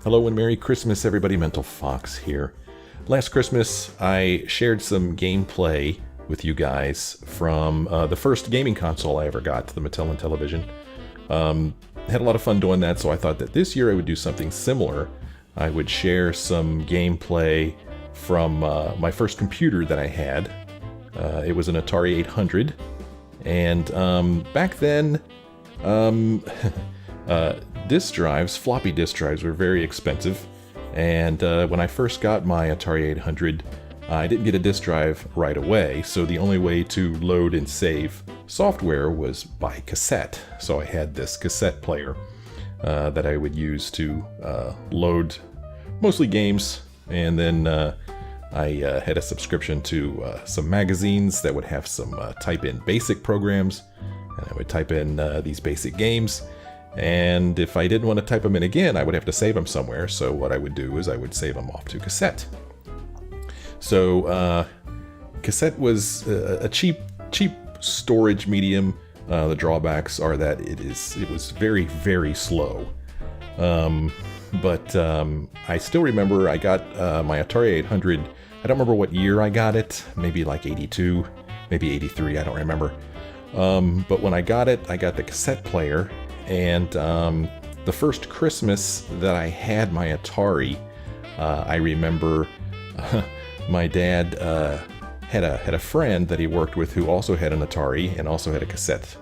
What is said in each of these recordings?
Hello and Merry Christmas, everybody. Mental Fox here. Last Christmas, I shared some gameplay with you guys from the first gaming console I ever got, the Mattel Intellivision. Had a lot of fun doing that, so I thought that this year I would do something similar. I would share some gameplay from my first computer that I had. It was an Atari 800, and back then, floppy disk drives were very expensive, and when I first got my Atari 800, I didn't get a disk drive right away, so the only way to load and save software was by cassette. So I had this cassette player that I would use to load mostly games, and then I had a subscription to some magazines that would have some type-in basic programs, and I would type in these basic games. And if I didn't want to type them in again, I would have to save them somewhere. So what I would do is I would save them off to cassette. So cassette was a cheap storage medium. The drawbacks are that it was very, very slow. But I still remember I got my Atari 800. I don't remember what year I got it. Maybe like 82, maybe 83. I don't remember. But when I got it, I got the cassette player. And the first Christmas that I had my Atari, I remember my dad had a friend that he worked with who also had an Atari and also had a cassette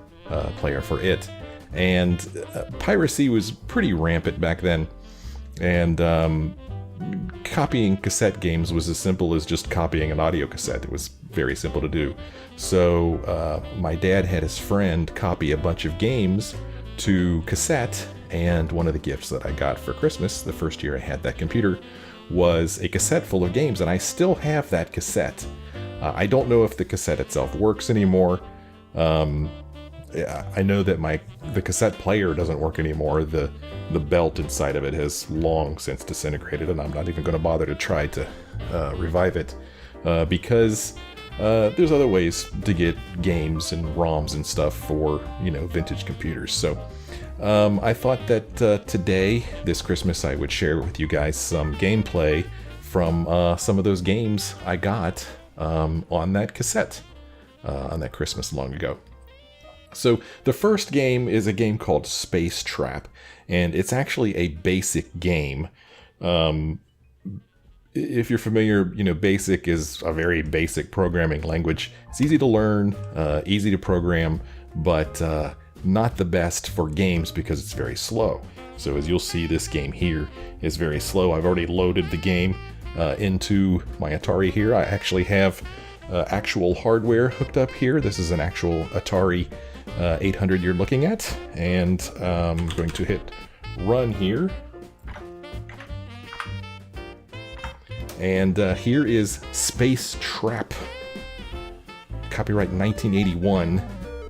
player for it. And piracy was pretty rampant back then. And copying cassette games was as simple as just copying an audio cassette. It was very simple to do. So my dad had his friend copy a bunch of games to cassette, and one of the gifts that I got for Christmas the first year I had that computer was a cassette full of games, and I still have that cassette. I don't know if the cassette itself works anymore. I know that the cassette player doesn't work anymore. The belt inside of it has long since disintegrated, and I'm not even going to bother to try to revive it because there's other ways to get games and ROMs and stuff for, vintage computers. So I thought that today, this Christmas, I would share with you guys some gameplay from some of those games I got on that cassette on that Christmas long ago. So the first game is a game called Space Trap, and it's actually a basic game. If you're familiar, BASIC is a very basic programming language. It's easy to learn, easy to program, but not the best for games because it's very slow. So as you'll see, this game here is very slow. I've already loaded the game into my Atari here. I actually have actual hardware hooked up here. This is an actual Atari 800 you're looking at, and I'm going to hit run here. And here is Space Trap, copyright 1981,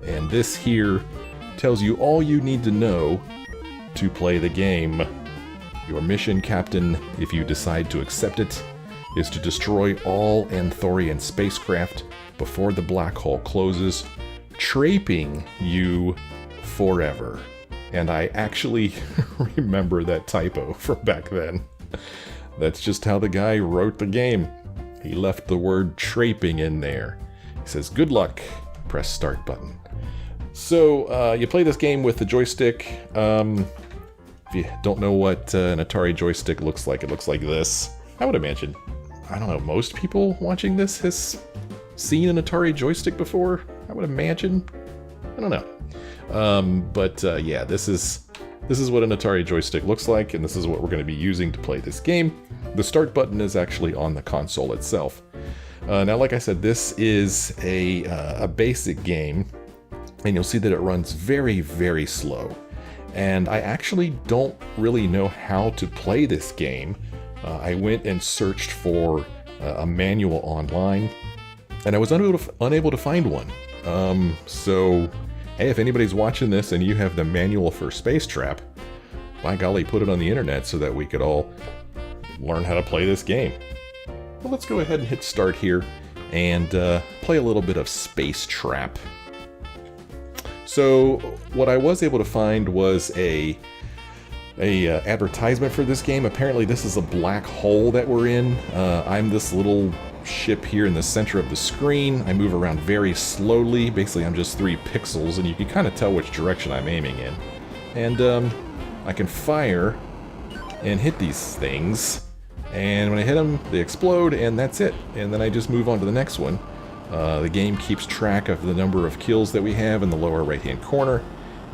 and this here tells you all you need to know to play the game. Your mission, Captain, if you decide to accept it, is to destroy all Anthorian spacecraft before the black hole closes, trapping you forever. And I actually remember that typo from back then. That's just how the guy wrote the game. He left the word trapping in there. He says, good luck, press start button. So you play this game with the joystick. If you don't know what an Atari joystick looks like, it looks like this. I would imagine, I don't know, most people watching this has seen an Atari joystick before, I would imagine. I don't know. Yeah, this is what an Atari joystick looks like, and this is what we're going to be using to play this game. The start button is actually on the console itself. Now, like I said, this is a basic game, and you'll see that it runs very, very slow. And I actually don't really know how to play this game. I went and searched for a manual online, and I was unable to find one. So, hey, if anybody's watching this and you have the manual for Space Trap, by golly, put it on the internet so that we could all learn how to play this game. Well, let's go ahead and hit start here and play a little bit of Space Trap. So what I was able to find was a a advertisement for this game. Apparently this is a black hole that we're in. I'm this little ship here in the center of the screen. I move around very slowly. Basically, I'm just 3 pixels, and you can kind of tell which direction I'm aiming in. And I can fire and hit these things, and when I hit them, they explode, and that's it. And then I just move on to the next one. The game keeps track of the number of kills that we have in the lower right-hand corner,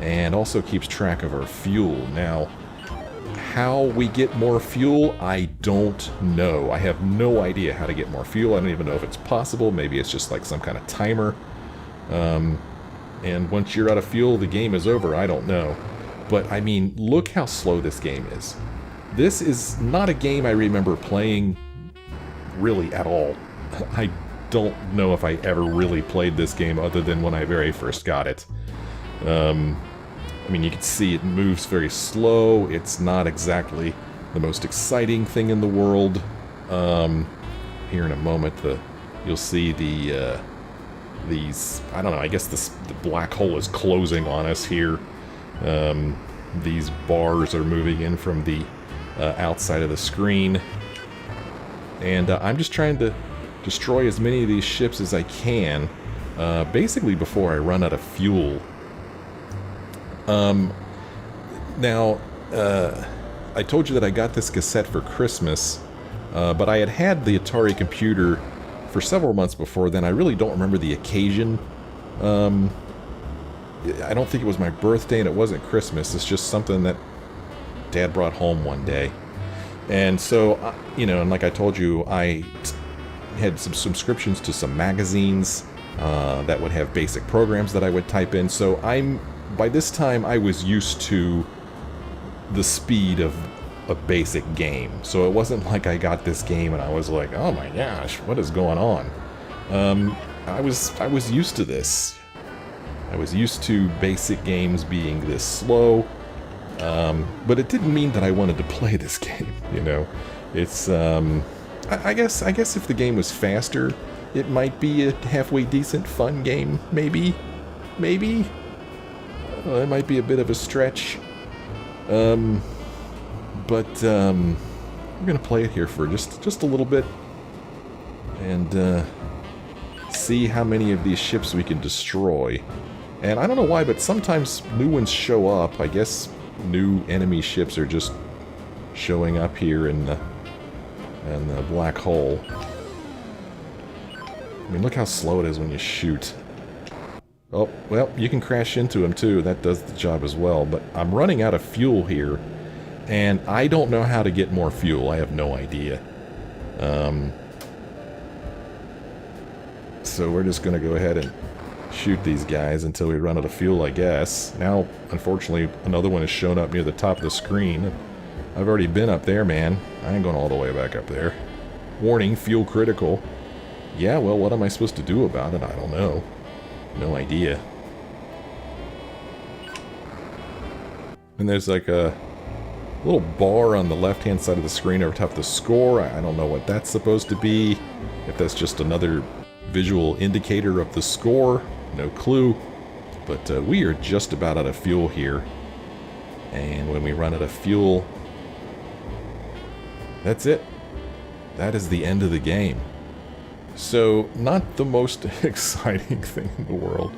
and also keeps track of our fuel. Now, how we get more fuel, I don't know. I have no idea how to get more fuel. I don't even know if it's possible. Maybe it's just like some kind of timer. And once you're out of fuel, the game is over. I don't know. But, I mean, look how slow this game is. This is not a game I remember playing really at all. I don't know if I ever really played this game other than when I very first got it. I mean, you can see it moves very slow. It's not exactly the most exciting thing in the world. Here in a moment, you'll see these, I don't know, I guess the black hole is closing on us here. These bars are moving in from the outside of the screen. And I'm just trying to destroy as many of these ships as I can, basically before I run out of fuel. Now, I told you that I got this cassette for Christmas, but I had the Atari computer for several months before then. I really don't remember the occasion. I don't think it was my birthday, and it wasn't Christmas. It's just something that Dad brought home one day. And so, you know, and like I told you, I had some subscriptions to some magazines that would have basic programs that I would type in. So by this time, I was used to the speed of a basic game. So it wasn't like I got this game and I was like, oh my gosh, what is going on? I was used to this. I was used to basic games being this slow. But it didn't mean that I wanted to play this game, you know. It's, I guess if the game was faster, it might be a halfway decent, fun game, maybe. It might be a bit of a stretch. But we're gonna play it here for just a little bit, and see how many of these ships we can destroy. And I don't know why, but sometimes new ones show up. I guess new enemy ships are just showing up here in the black hole. I mean, look how slow it is when you shoot. Oh, well, you can crash into them too. That does the job as well. But I'm running out of fuel here, and I don't know how to get more fuel. I have no idea. So we're just going to go ahead and shoot these guys until we run out of fuel, I guess. Now, unfortunately, another one has shown up near the top of the screen. I've already been up there, man. I ain't going all the way back up there. Warning, fuel critical. Yeah, well, what am I supposed to do about it? I don't know. No idea. And there's like a little bar on the left-hand side of the screen over top of the score. I don't know what that's supposed to be. If that's just another visual indicator of the score, no clue. But we are just about out of fuel here. And when we run out of fuel, that's it. That is the end of the game. So, not the most exciting thing in the world,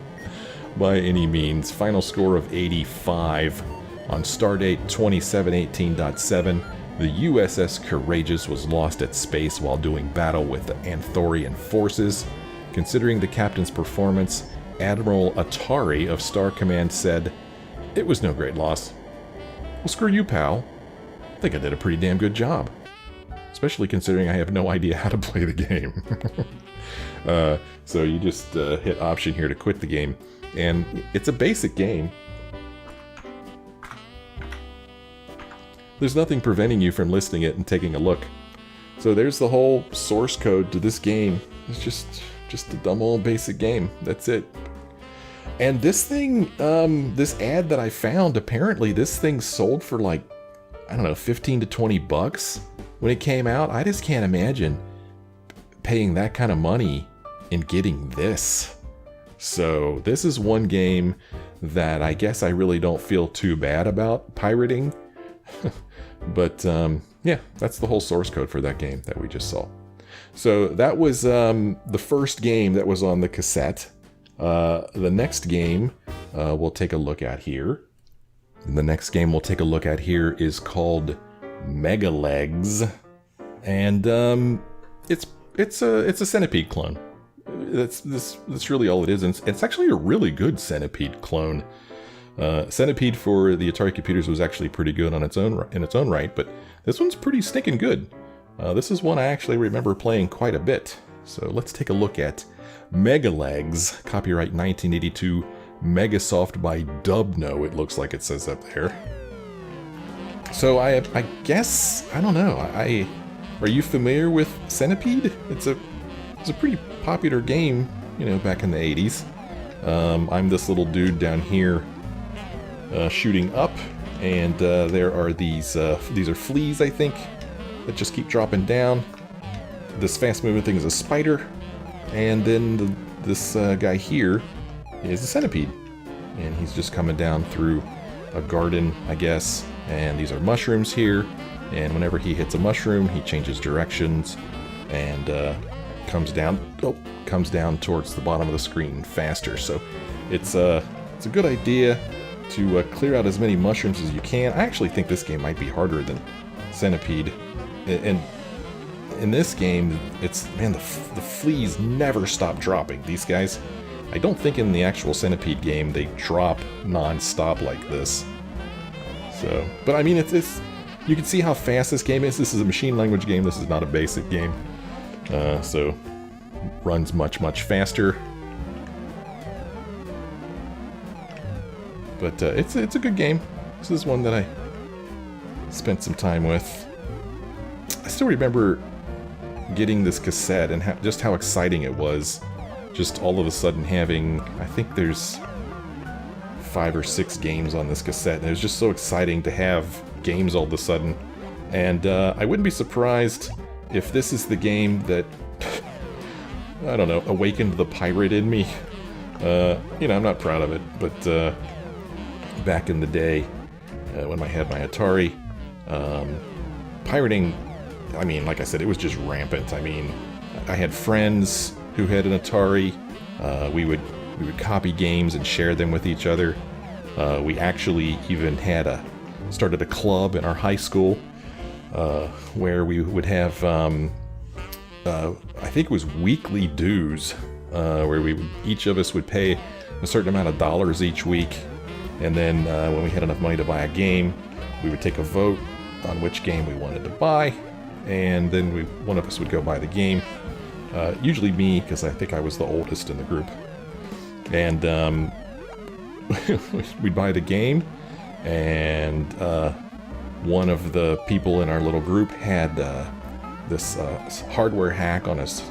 by any means. Final score of 85. On stardate 2718.7, the USS Courageous was lost at space while doing battle with the Anthorian forces. Considering the captain's performance, Admiral Atari of Star Command said, "It was no great loss." Well, screw you, pal. I think I did a pretty damn good job. Especially considering I have no idea how to play the game. So you just hit option here to quit the game. And it's a basic game. There's nothing preventing you from listing it and taking a look. So there's the whole source code to this game. It's just a dumb old basic game. That's it. And this thing, this ad that I found, apparently this thing sold for like, I don't know, 15 to 20 bucks when it came out. I just can't imagine paying that kind of money and getting this. So this is one game that I guess I really don't feel too bad about pirating. But yeah, that's the whole source code for that game that we just saw. So that was the first game that was on the cassette. The next game we'll take a look at here. The next game we'll take a look at here is called Megalegs, and it's a Centipede clone. That's really all it is, and it's actually a really good Centipede clone. Centipede for the Atari computers was actually pretty good in its own right, but this one's pretty stinking good. This is one I actually remember playing quite a bit. So let's take a look at Megalegs, copyright 1982, Megasoft by Dubno, it looks like it says up there. So I guess, I don't know, are you familiar with Centipede? It's a pretty popular game, back in the 80s. I'm this little dude down here shooting up, and there are these are fleas, I think, that just keep dropping down. This fast-moving thing is a spider, and then this guy here is a centipede, and he's just coming down through a garden, I guess, and these are mushrooms here, and whenever he hits a mushroom, he changes directions and comes down towards the bottom of the screen faster. So it's a good idea to clear out as many mushrooms as you can. I actually think this game might be harder than Centipede, and in this game, the fleas never stop dropping. These guys, I don't think in the actual Centipede game they drop non-stop like this. So, but I mean, it's you can see how fast this game is. This is a machine language game. This is not a basic game. So runs much faster. But it's a good game. This is one that I spent some time with. I still remember getting this cassette and just how exciting it was. Just all of a sudden having, I think there's 5 or 6 games on this cassette, and it was just so exciting to have games all of a sudden. And I wouldn't be surprised if this is the game that, I don't know, awakened the pirate in me. I'm not proud of it, but back in the day, when I had my Atari, pirating, I mean, like I said, it was just rampant. I mean, I had friends who had an Atari. We would copy games and share them with each other. We actually even started a club in our high school where we would have, I think it was weekly dues, where each of us would pay a certain amount of dollars each week, and then when we had enough money to buy a game, we would take a vote on which game we wanted to buy, and then one of us would go buy the game. Usually me, because I think I was the oldest in the group. And we'd buy the game, and one of the people in our little group had this hardware hack on his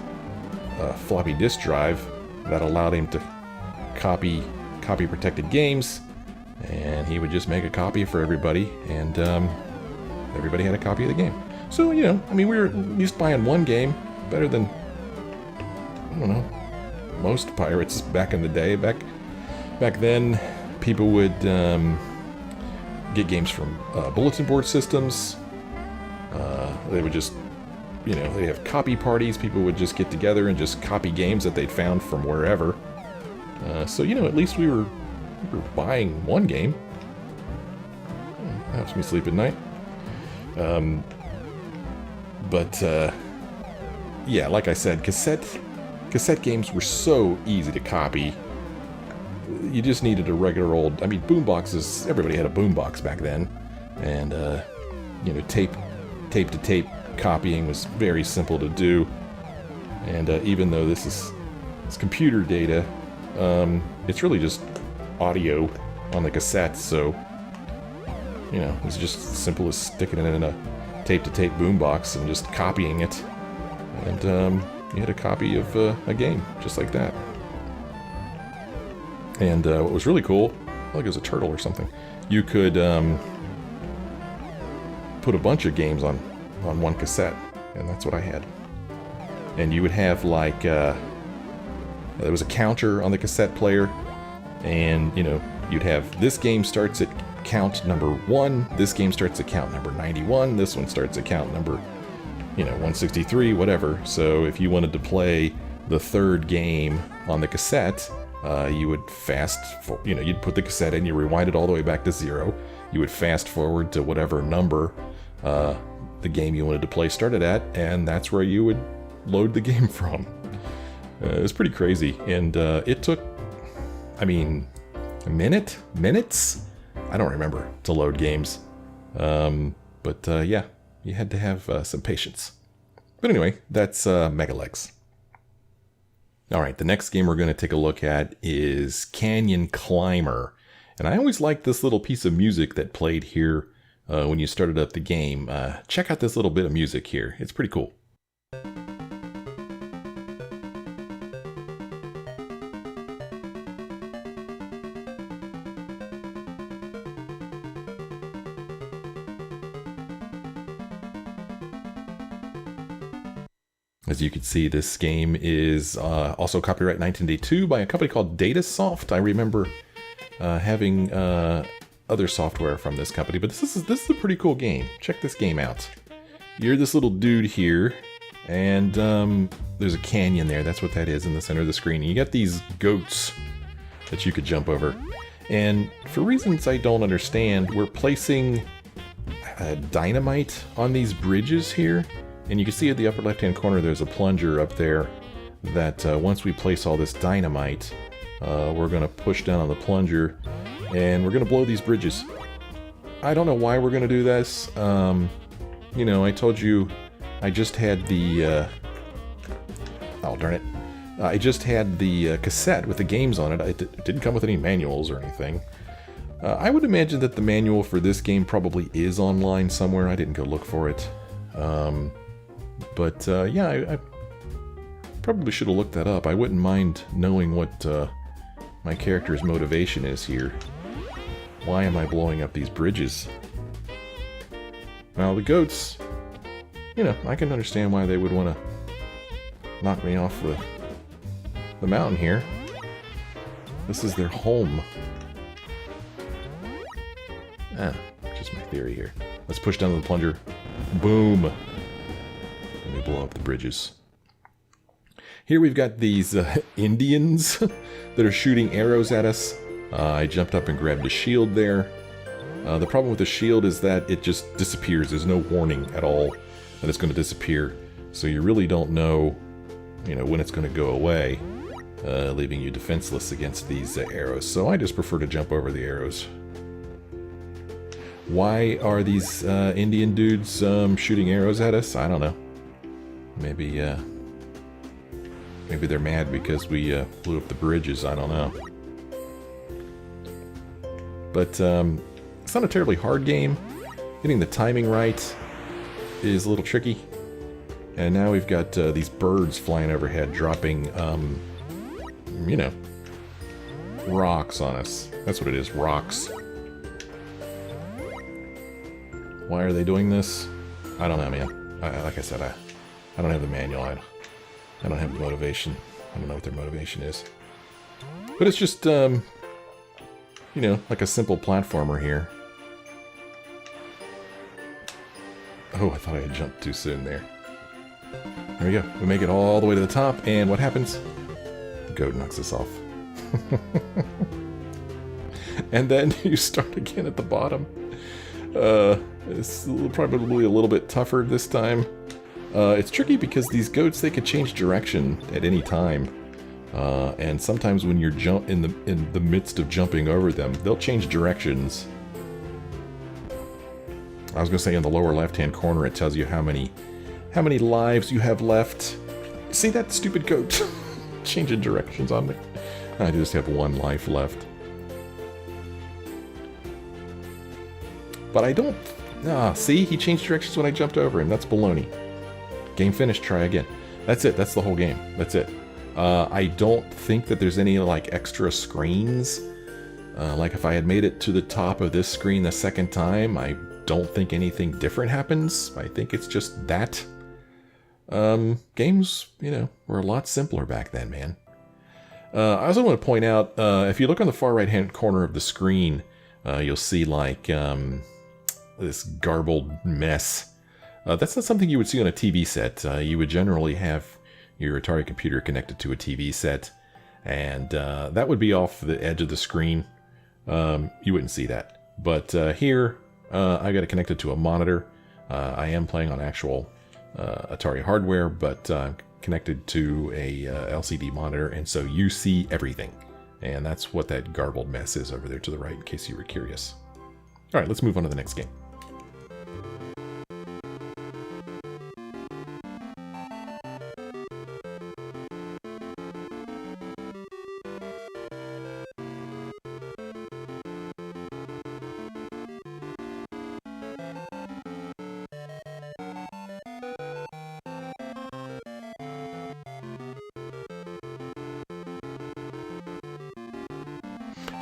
floppy disk drive that allowed him to copy protected games, and he would just make a copy for everybody, and everybody had a copy of the game. So, I mean, we were used to buying one game, better than, I don't know, most pirates back in the day. Back then, people would get games from bulletin board systems. They would just, they have copy parties. People would just get together and just copy games that they'd found from wherever. So, at least we were buying one game. That helps me sleep at night. But yeah, like I said, cassette games were so easy to copy. You just needed a regular old, I mean, boomboxes, everybody had a boombox back then. And, tape to tape copying was very simple to do. And even though this is computer data, it's really just audio on the cassette, so, it's just as simple as sticking it in a tape-to-tape boombox and just copying it. And you had a copy of a game, just like that. And what was really cool, like it was a turtle or something, you could put a bunch of games on one cassette, and that's what I had. And you would have like, there was a counter on the cassette player, and you'd have this game starts at count number 1. This game starts at count number 91. This one starts at count number, 163, whatever. So if you wanted to play the third game on the cassette, you would you'd put the cassette in, you rewind it all the way back to 0. You would fast forward to whatever number the game you wanted to play started at, and that's where you would load the game from. It was pretty crazy, and it took, minutes? I don't remember, to load games. Yeah, you had to have some patience. But anyway, that's Megalegs. Alright, the next game we're going to take a look at is Canyon Climber. And I always liked this little piece of music that played here when you started up the game. Check out this little bit of music here. It's pretty cool. As you can see, this game is also copyright 1982 by a company called Datasoft. I remember having other software from this company, but this is a pretty cool game. Check this game out. You're this little dude here, and there's a canyon there. That's what that is in the center of the screen. And you got these goats that you could jump over. And for reasons I don't understand, we're placing dynamite on these bridges here. And you can see at the upper left-hand corner there's a plunger up there that once we place all this dynamite, we're going to push down on the plunger and we're going to blow these bridges. I don't know why we're going to do this. I told you I just had the... oh, darn it. I just had the cassette with the games on it. It didn't come with any manuals or anything. I would imagine that the manual for this game probably is online somewhere. I didn't go look for it. Yeah, I probably should have looked that up. I wouldn't mind knowing what my character's motivation is here. Why am I blowing up these bridges? Well, the goats, I can understand why they would want to knock me off the mountain here. This is their home. Just my theory here. Let's push down the plunger. Boom! Let me blow up the bridges. Here we've got these Indians that are shooting arrows at us. I jumped up and grabbed a shield there. The problem with the shield is that it just disappears. There's no warning at all that it's going to disappear. So you really don't know, when it's going to go away, leaving you defenseless against these arrows. So I just prefer to jump over the arrows. Why are these Indian dudes shooting arrows at us? I don't know. Maybe they're mad because we blew up the bridges. I don't know. But it's not a terribly hard game. Getting the timing right is a little tricky. And now we've got these birds flying overhead, dropping, rocks on us. That's what it is, rocks. Why are they doing this? I don't know, man. Like I said, I don't have the manual. I don't have the motivation. I don't know what their motivation is. But it's just, like a simple platformer here. Oh, I thought I had jumped too soon there. There we go. We make it all the way to the top, and what happens? The goat knocks us off. And then you start again at the bottom. It's probably a little bit tougher this time. It's tricky because these goats, they could change direction at any time. And sometimes when you're in the midst of jumping over them, they'll change directions. I was going to say in the lower left-hand corner, it tells you how many lives you have left. See that stupid goat changing directions on me? I just have one life left. But I don't... see? He changed directions when I jumped over him. That's baloney. Game finished, try again. That's it. That's the whole game. That's it. I don't think that there's any, extra screens. Like, if I had made it to the top of this screen the second time, I don't think anything different happens. I think it's just that. Games, were a lot simpler back then, man. I also want to point out, if you look on the far right-hand corner of the screen, you'll see like this garbled mess. That's not something you would see on a TV set. You would generally have your Atari computer connected to a TV set, and that would be off the edge of the screen. You wouldn't see that. But here, I got it connected to a monitor. I am playing on actual Atari hardware, but connected to a LCD monitor, and so you see everything. And that's what that garbled mess is over there to the right, in case you were curious. All right, let's move on to the next game.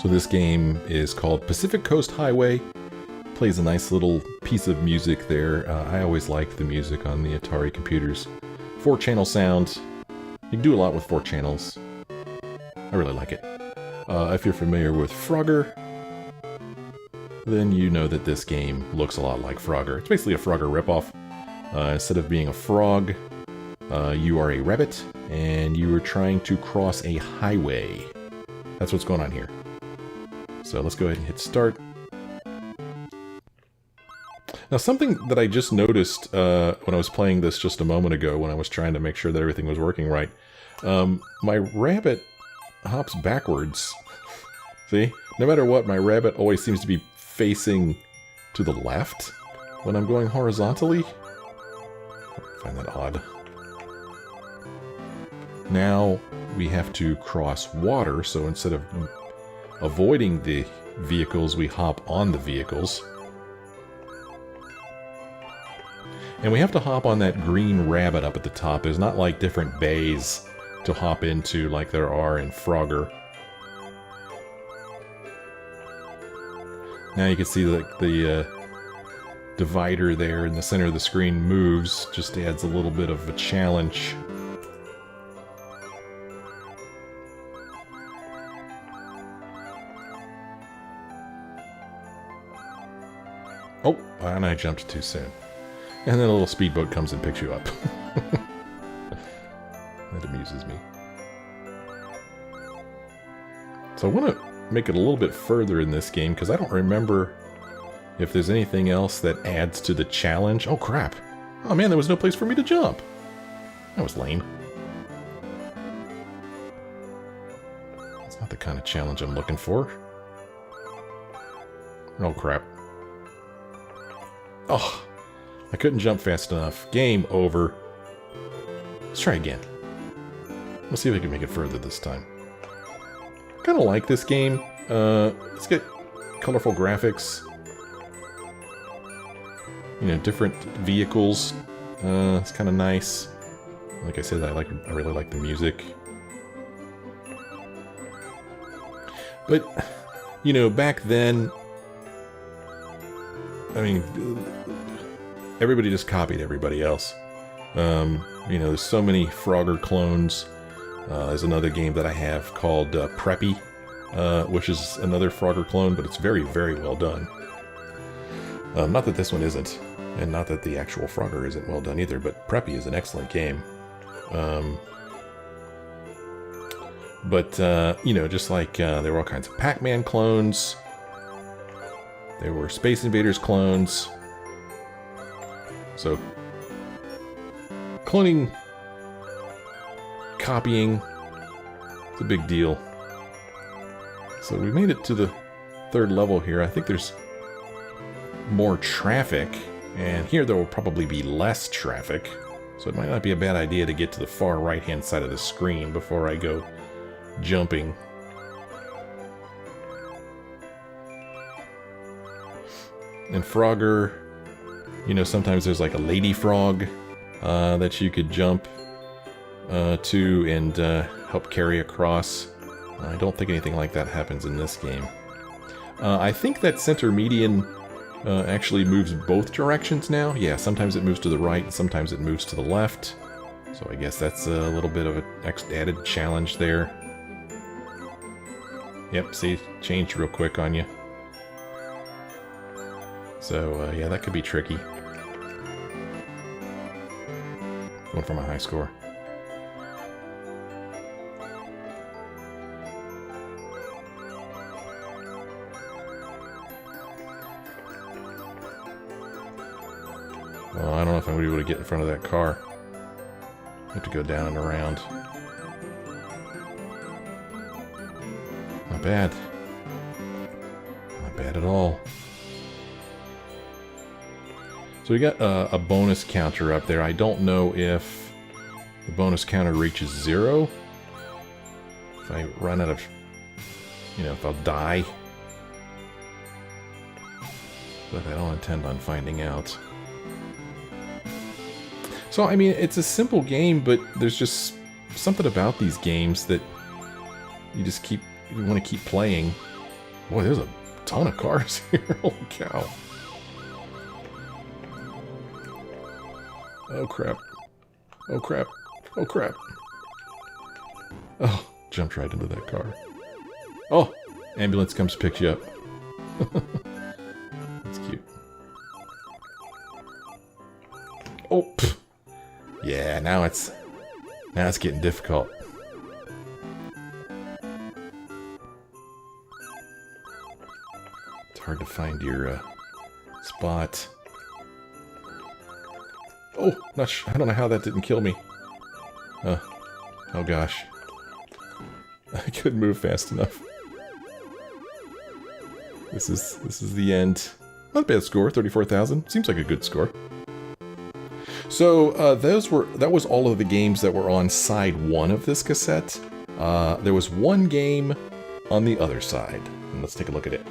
So this game is called Pacific Coast Highway. Plays a nice little piece of music there. I always liked the music on the Atari computers. 4-channel sound. You can do a lot with 4 channels. I really like it. If you're familiar with Frogger, then you know that this game looks a lot like Frogger. It's basically a Frogger ripoff. Instead of being a frog, you are a rabbit, and you are trying to cross a highway. That's what's going on here. So let's go ahead and hit start. Now, something that I just noticed when I was playing this just a moment ago, when I was trying to make sure that everything was working right, my rabbit hops backwards. See? No matter what, my rabbit always seems to be facing to the left when I'm going horizontally. I find that odd. Now we have to cross water, so instead of avoiding the vehicles, we hop on the vehicles. And we have to hop on that green rabbit up at the top. There's not like different bays to hop into like there are in Frogger. Now you can see that the divider there in the center of the screen moves. Just adds a little bit of a challenge. Oh, and I jumped too soon. And then a little speedboat comes and picks you up. That amuses me. So I want to make it a little bit further in this game, because I don't remember if there's anything else that adds to the challenge. Oh, crap. Oh, man, there was no place for me to jump. That was lame. That's not the kind of challenge I'm looking for. Oh, crap. Oh, I couldn't jump fast enough. Game over. Let's try again. Let's see if I can make it further this time. Kind of like this game. Let's get colorful graphics. You know, different vehicles. It's kind of nice. Like I said, I really like the music. But, you know, back then, I mean, everybody just copied everybody else. You know, there's so many Frogger clones. There's another game that I have called Preppy, which is another Frogger clone, but it's very, very well done. Not that this one isn't, and not that the actual Frogger isn't well done either, but Preppy is an excellent game. You know, just like there were all kinds of Pac-Man clones. There were Space Invaders clones. So, cloning, copying, it's a big deal. So we made it to the 3rd level here. I think there's more traffic, and here there will probably be less traffic. So it might not be a bad idea to get to the far right-hand side of the screen before I go jumping. In Frogger, you know, sometimes there's like a lady frog that you could jump to and help carry across. I don't think anything like that happens in this game. I think that center median actually moves both directions now. Yeah, sometimes it moves to the right, and sometimes it moves to the left. So I guess that's a little bit of an added challenge there. Yep, see, changed real quick on you. So, yeah, that could be tricky. Going for my high score. Well, I don't know if I'm going to be able to get in front of that car. I have to go down and around. Not bad. Not bad at all. So we got a bonus counter up there. I don't know if the bonus counter reaches 0. If I run out of... You know, if I'll die. But I don't intend on finding out. So, I mean, it's a simple game, but there's just something about these games that you just you want to keep playing. Boy, there's a ton of cars here. Holy cow. Oh, crap. Oh, crap. Oh, crap. Oh, jumped right into that car. Oh, ambulance comes, picks you up. That's cute. Oh, pfft. Yeah, now it's getting difficult. It's hard to find your spot. Oh, I don't know how that didn't kill me. Oh gosh. I couldn't move fast enough. This is the end. Not a bad score, 34,000. Seems like a good score. So, that was all of the games that were on side 1 of this cassette. There was one game on the other side, and let's take a look at it.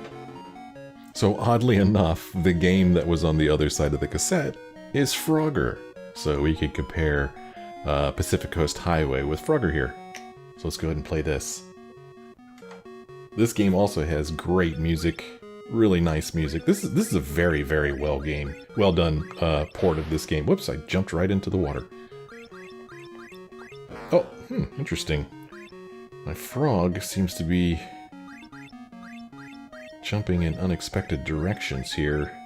So, oddly enough, the game that was on the other side of the cassette is Frogger. So we could compare Pacific Coast Highway with Frogger here. So let's go ahead and play this. This game also has great music. Really nice music. This is a very, very well done port of this game. Whoops, I jumped right into the water. Oh, interesting. My frog seems to be jumping in unexpected directions here.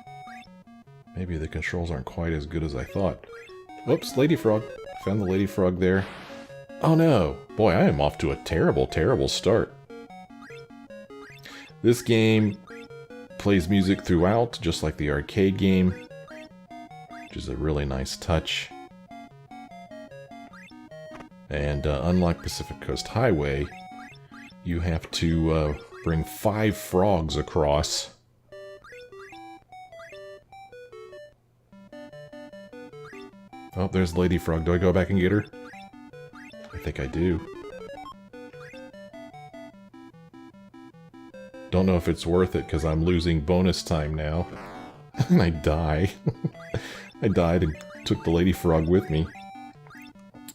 Maybe the controls aren't quite as good as I thought. Whoops, lady frog. Found the lady frog there. Oh no! Boy, I am off to a terrible, terrible start. This game plays music throughout, just like the arcade game, which is a really nice touch. And unlike Pacific Coast Highway, you have to bring 5 frogs across. Oh, there's Lady Frog. Do I go back and get her? I think I do. Don't know if it's worth it because I'm losing bonus time now. And I die. I died and took the Lady Frog with me.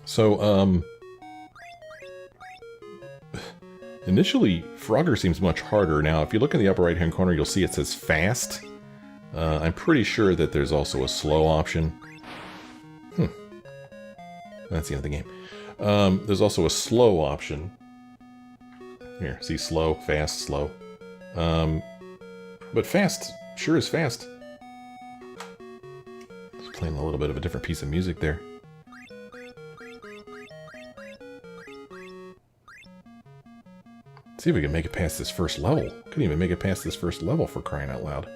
So, initially, Frogger seems much harder. Now, if you look in the upper right-hand corner, you'll see it says fast. I'm pretty sure that there's also a slow option. That's the end of the game. There's also a slow option. Here, see slow, fast, slow. But fast sure is fast. Just playing a little bit of a different piece of music there. See if we can make it past this first level. Couldn't even make it past this first level for crying out loud.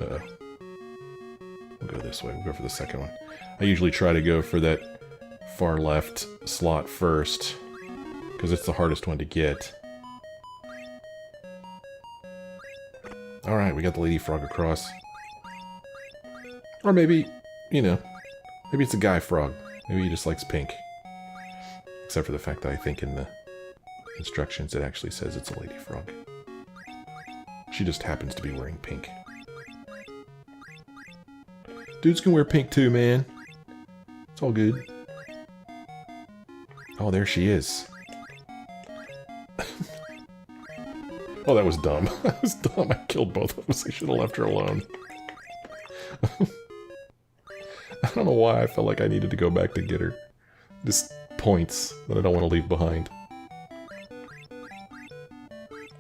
Uh-oh. We'll go this way. We'll go for the second one. I usually try to go for that far left slot first, because it's the hardest one to get. Alright, we got the Lady Frog across. Or maybe, you know, maybe it's a guy frog. Maybe he just likes pink. Except for the fact that I think in the instructions it actually says it's a lady frog. She just happens to be wearing pink. Dudes can wear pink too, man. It's all good. Oh, there she is. Oh, that was dumb. That was dumb. I killed both of us. I should have left her alone. I don't know why I felt like I needed to go back to get her. Just points that I don't want to leave behind.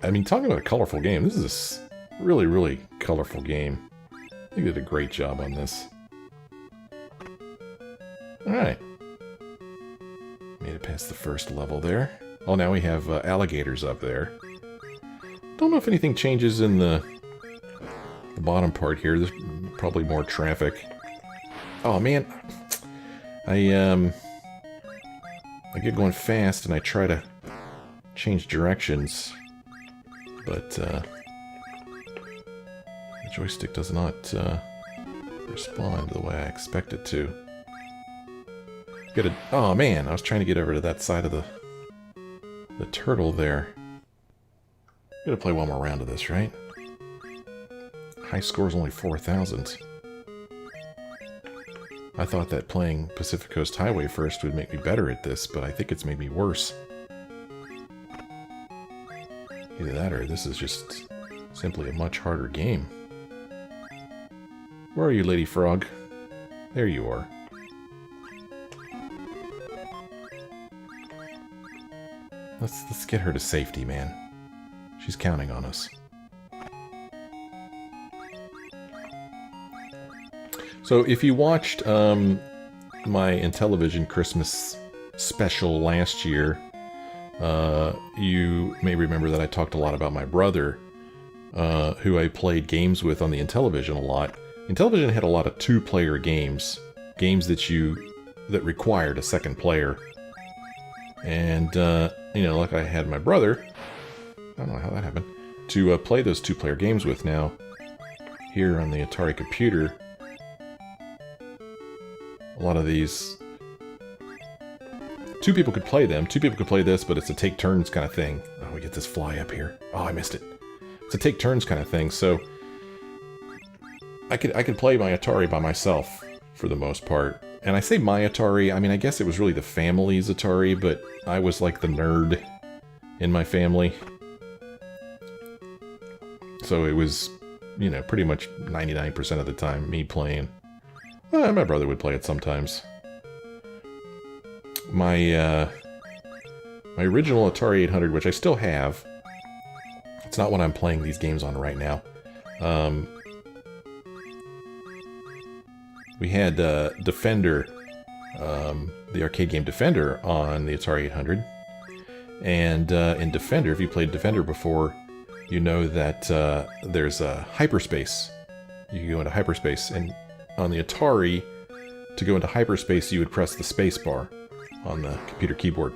I mean, talking about a colorful game, this is a really, really colorful game. They did a great job on this. Alright. Made it past the first level there. Oh, now we have alligators up there. Don't know if anything changes in the bottom part here. There's probably more traffic. Oh, man. I get going fast and I try to change directions. But, the joystick does not, respond the way I expect it to. Oh man, I was trying to get over to that side of the turtle there. Gotta play one more round of this, right? High score is only 4,000. I thought that playing Pacific Coast Highway first would make me better at this, but I think it's made me worse. Either that or this is just simply a much harder game. Where are you, Lady Frog? There you are. Let's get her to safety, man. She's counting on us. So if you watched my Intellivision Christmas special last year, you may remember that I talked a lot about my brother, who I played games with on the Intellivision a lot. Intellivision had a lot of two-player games that required a second player. And, you know, like I had my brother, I don't know how that happened, to play those two-player games with. Now, here on the Atari computer, a lot of these, two people could play them, two people could play this, but it's a take-turns kind of thing. Oh, we get this fly up here. Oh, I missed it. It's a take-turns kind of thing, so I could play my Atari by myself, for the most part. And I say my Atari, I mean, I guess it was really the family's Atari, but I was like the nerd in my family. So it was, you know, pretty much 99% of the time me playing. Well, my brother would play it sometimes. My original Atari 800, which I still have, it's not what I'm playing these games on right now. We had Defender, the arcade game Defender, on the Atari 800. And in Defender, if you played Defender before, you know that there's a hyperspace. You can go into hyperspace, and on the Atari, to go into hyperspace, you would press the space bar on the computer keyboard.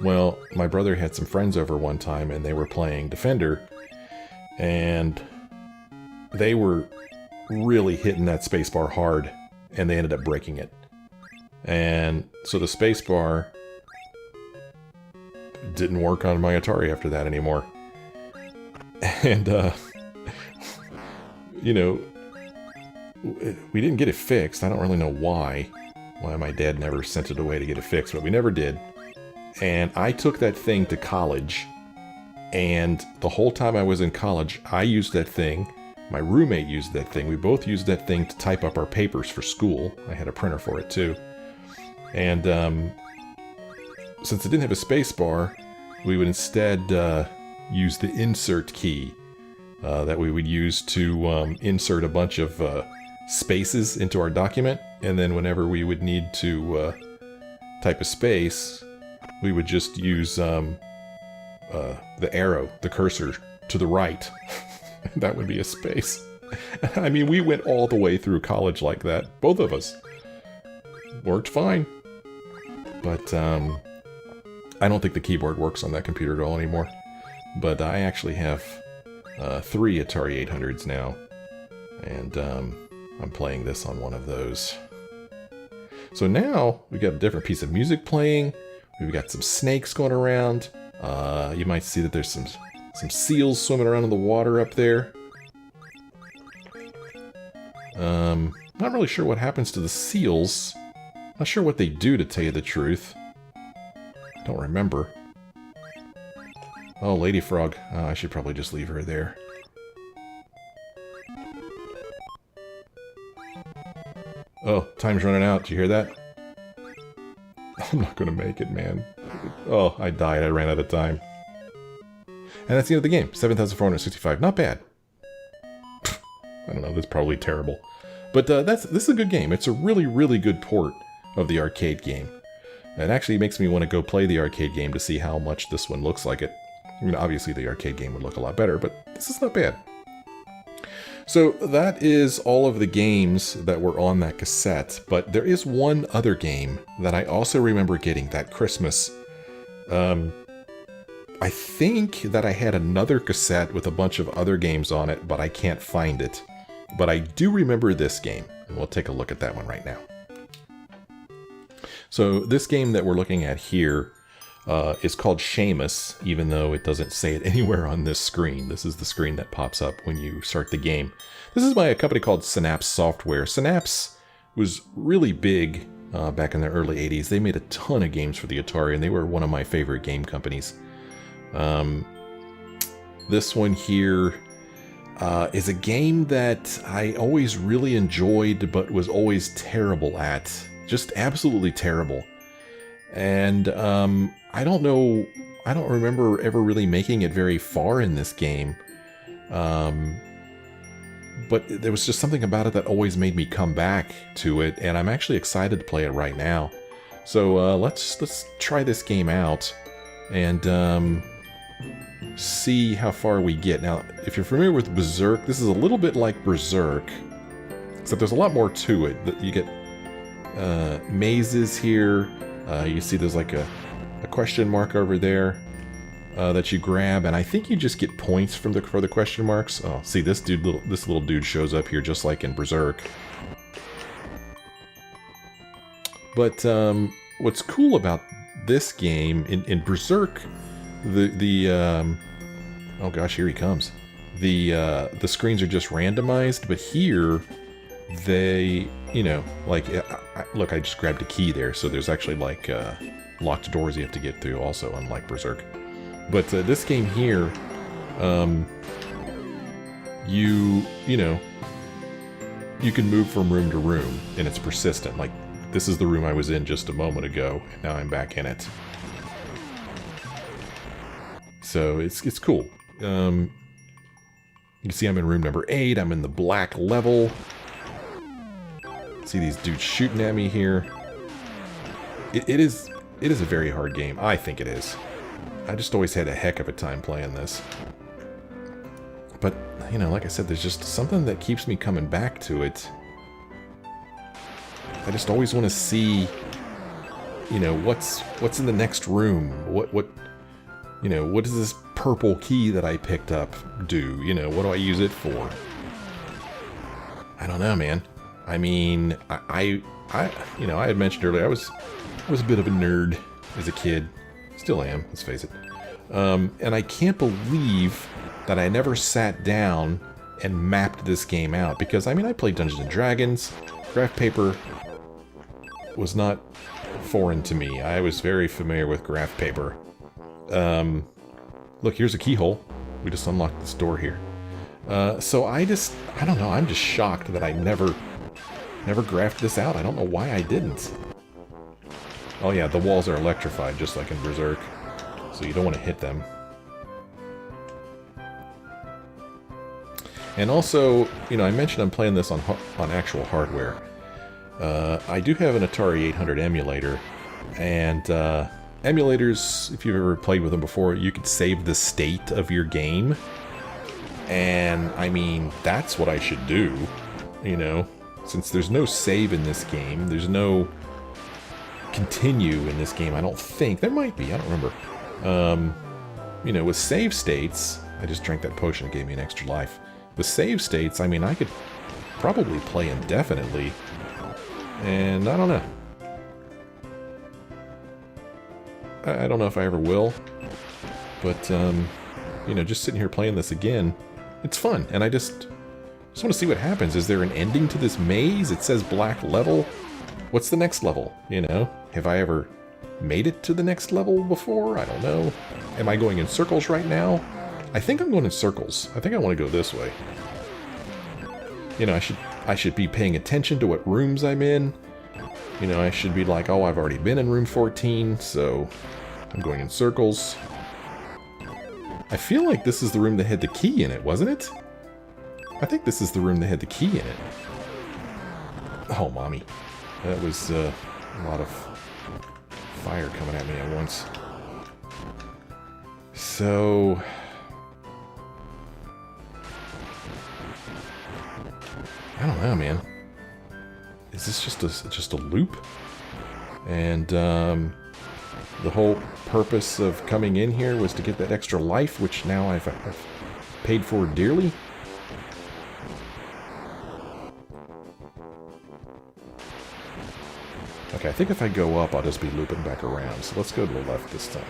Well, my brother had some friends over one time, and they were playing Defender, and they were really hitting that space bar hard, and they ended up breaking it. And so the space bar didn't work on my Atari after that anymore. And, you know, we didn't get it fixed. I don't really know why my dad never sent it away to get it fixed, but we never did. And I took that thing to college, and the whole time I was in college, I used that thing. My roommate used that thing. We both used that thing to type up our papers for school. I had a printer for it too. And since it didn't have a space bar, we would instead use the insert key that we would use to insert a bunch of spaces into our document. And then whenever we would need to type a space, we would just use the arrow, the cursor, to the right. That would be a space. I mean, we went all the way through college like that. Both of us. Worked fine. But, I don't think the keyboard works on that computer at all anymore. But I actually have 3 Atari 800s now. And, I'm playing this on one of those. So now, we've got a different piece of music playing. We've got some snakes going around. You might see that there's some seals swimming around in the water up there. Not really sure what happens to the seals. Not sure what they do, to tell you the truth. Don't remember. Oh, Lady Frog. Oh, I should probably just leave her there. Oh, time's running out. Did you hear that? I'm not gonna make it, man. Oh, I died. I ran out of time. And that's the end of the game. 7,465. Not bad. I don't know, that's probably terrible. But this is a good game. It's a really, really good port of the arcade game. It actually makes me want to go play the arcade game to see how much this one looks like it. I mean, obviously the arcade game would look a lot better, but this is not bad. So that is all of the games that were on that cassette, but there is one other game that I also remember getting that Christmas. I think that I had another cassette with a bunch of other games on it, but I can't find it. But I do remember this game, and we'll take a look at that one right now. So this game that we're looking at here is called Shamus, even though it doesn't say it anywhere on this screen. This is the screen that pops up when you start the game. This is by a company called Synapse Software. Synapse was really big back in the early 80s. They made a ton of games for the Atari, and they were one of my favorite game companies. This one here is a game that I always really enjoyed, but was always terrible at. Just absolutely terrible. And I don't know, I don't remember ever really making it very far in this game. But there was just something about it that always made me come back to it, and I'm actually excited to play it right now. So let's try this game out and see how far we get. Now, if you're familiar with Berserk, this is a little bit like Berserk, except there's a lot more to it. You get mazes here. You see there's like a question mark over there that you grab, and I think you just get points for the question marks. Oh, see, this little dude shows up here just like in Berserk. But what's cool about this game in Berserk, oh gosh, here he comes. The screens are just randomized, but here they, you know, like, look, I just grabbed a key there, so there's actually like locked doors you have to get through also, unlike Berserk. But this game here, you know, you can move from room to room, and it's persistent. Like, this is the room I was in just a moment ago, and now I'm back in it. So it's cool. You can see I'm in room number 8. I'm in the black level. See these dudes shooting at me here. It is a very hard game. I think it is. I just always had a heck of a time playing this. But, you know, like I said, there's just something that keeps me coming back to it. I just always want to see, you know, what's in the next room. What you know, what does this purple key that I picked up do? You know, what do I use it for? I don't know, man. I mean, I you know, I had mentioned earlier, I was a bit of a nerd as a kid. Still am, let's face it. And I can't believe that I never sat down and mapped this game out, because, I mean, I played Dungeons & Dragons. Graph paper was not foreign to me. I was very familiar with graph paper. Look, here's a keyhole. We just unlocked this door here. So I don't know, I'm just shocked that I never graphed this out. I don't know why I didn't. Oh yeah, the walls are electrified, just like in Berserk, so you don't want to hit them. And also, you know, I mentioned I'm playing this on actual hardware. I do have an Atari 800 emulator, and emulators, if you've ever played with them before, you could save the state of your game. And, I mean, that's what I should do, you know? Since there's no save in this game, there's no continue in this game, I don't think. There might be, I don't remember. You know, with save states, I just drank that potion, it gave me an extra life. With save states, I mean, I could probably play indefinitely. And I don't know. I don't know if I ever will. But, you know, just sitting here playing this again, it's fun. And I just want to see what happens. Is there an ending to this maze? It says black level. What's the next level? You know, have I ever made it to the next level before? I don't know. Am I going in circles right now? I think I'm going in circles. I think I want to go this way. You know, I should be paying attention to what rooms I'm in. You know, I should be like, oh, I've already been in room 14, so I'm going in circles. I feel like this is the room that had the key in it, wasn't it? I think this is the room that had the key in it. Oh, mommy. That was a lot of fire coming at me at once. So... I don't know, man. Is this just a loop? And the whole purpose of coming in here was to get that extra life, which now I've paid for dearly? Okay, I think if I go up, I'll just be looping back around. So let's go to the left this time.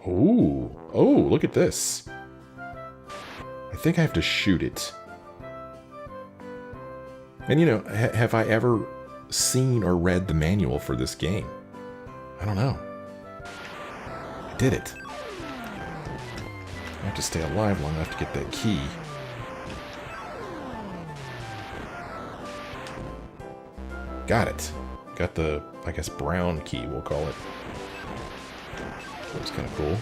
Ooh. Oh, look at this. I think I have to shoot it. And you know, have I ever seen or read the manual for this game? I don't know. I did it. I have to stay alive long enough to get that key. Got it. Got the, I guess, brown key, we'll call it. That's kind of cool.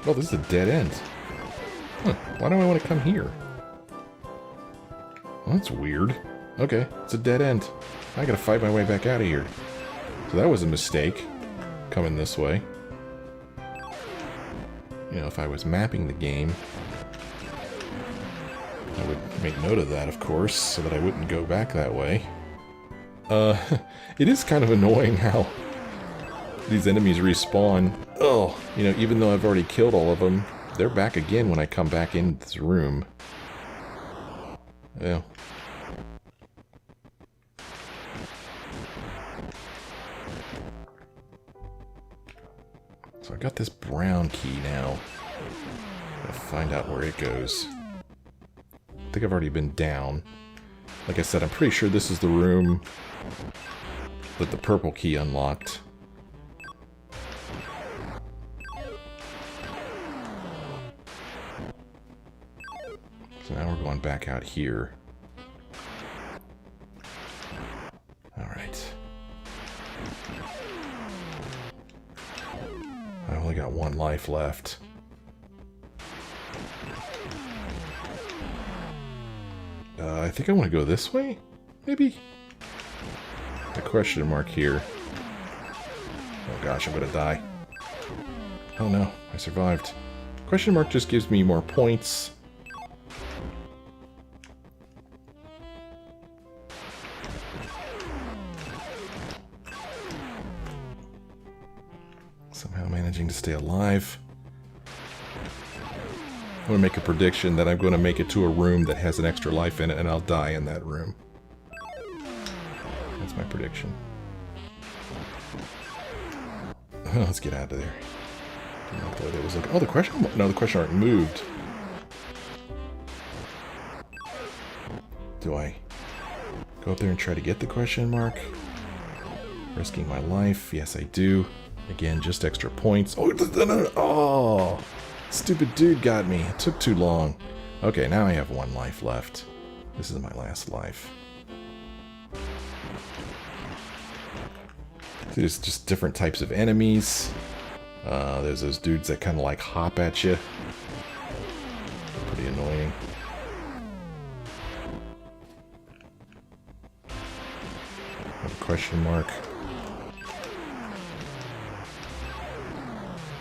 Oh, this is a dead end. Huh. Why do I want to come here? Well, that's weird. Okay, it's a dead end. I gotta fight my way back out of here. So that was a mistake, coming this way. You know, if I was mapping the game, I would make note of that, of course, so that I wouldn't go back that way. It is kind of annoying how these enemies respawn. Oh, you know, even though I've already killed all of them, they're back again when I come back into this room. Yeah. So I got this brown key now. Gotta find out where it goes. I think I've already been down. Like I said, I'm pretty sure this is the room that the purple key unlocked. So now we're going back out here. Alright. I only got one life left. I think I want to go this way? Maybe? A question mark here. Oh gosh, I'm gonna die. Oh no, I survived. Question mark just gives me more points. Somehow managing to stay alive. I'm going to make a prediction that I'm going to make it to a room that has an extra life in it, and I'll die in that room. That's my prediction. Let's get out of there. Oh, the question mark? No, the question mark moved. Do I go up there and try to get the question mark? Risking my life? Yes, I do. Again, just extra points. Oh, oh! Stupid dude got me. It took too long. Okay, now I have one life left. This is my last life. There's just different types of enemies. There's those dudes that kind of like hop at you. They're pretty annoying. Question mark.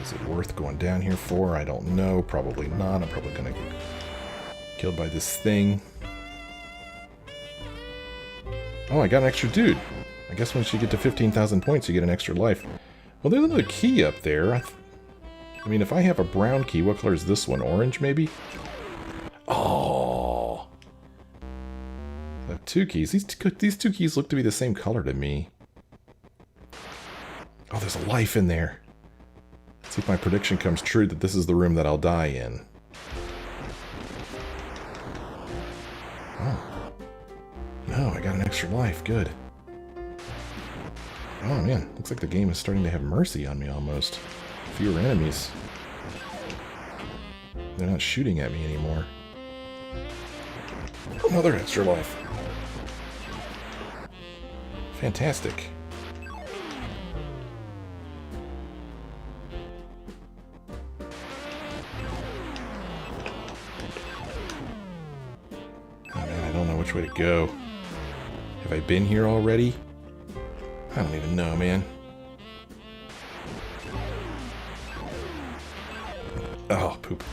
Is it worth going down here for? I don't know. Probably not. I'm probably gonna get killed by this thing. Oh, I got an extra dude. I guess once you get to 15,000 points, you get an extra life. Well, there's another key up there. I mean, if I have a brown key, what color is this one? Orange, maybe? Oh! I have two keys. These two keys look to be the same color to me. Oh, there's a life in there. Let's see if my prediction comes true that this is the room that I'll die in. Oh. No, I got an extra life. Good. Oh man, looks like the game is starting to have mercy on me almost. Fewer enemies. They're not shooting at me anymore. Another extra life. Fantastic. Which way to go? Have I been here already? I don't even know, man. Oh, poop.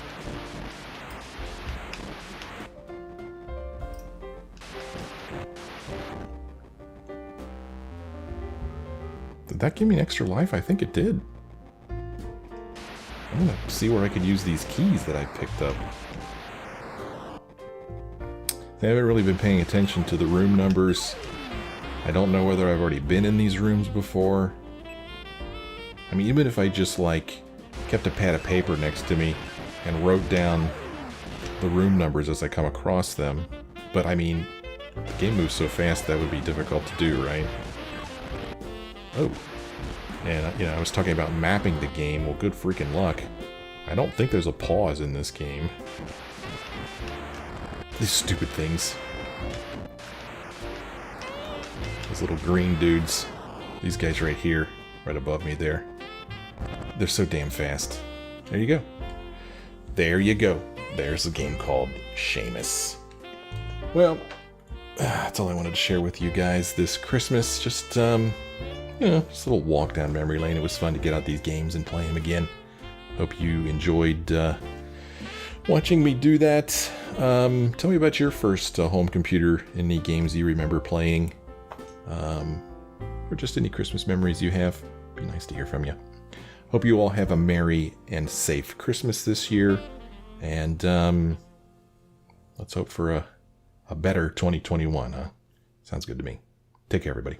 Did that give me an extra life? I think it did. I'm gonna see where I could use these keys that I picked up. I haven't really been paying attention to the room numbers. I don't know whether I've already been in these rooms before. I mean, even if I just, like, kept a pad of paper next to me and wrote down the room numbers as I come across them. But, I mean, the game moves so fast that would be difficult to do, right? Oh. And, you know, I was talking about mapping the game. Well, good freaking luck. I don't think there's a pause in this game. These stupid things. Those little green dudes. These guys right here. Right above me there. They're so damn fast. There you go. There you go. There's a game called Shamus. Well, that's all I wanted to share with you guys this Christmas. Just, you know, just a little walk down memory lane. It was fun to get out these games and play them again. Hope you enjoyed watching me do that. Tell me about your first home computer, any games you remember playing, or just any Christmas memories you have. Be nice to hear from you. Hope you all have a merry and safe Christmas this year, and let's hope for a better 2021, huh? Sounds good to me. Take care, everybody.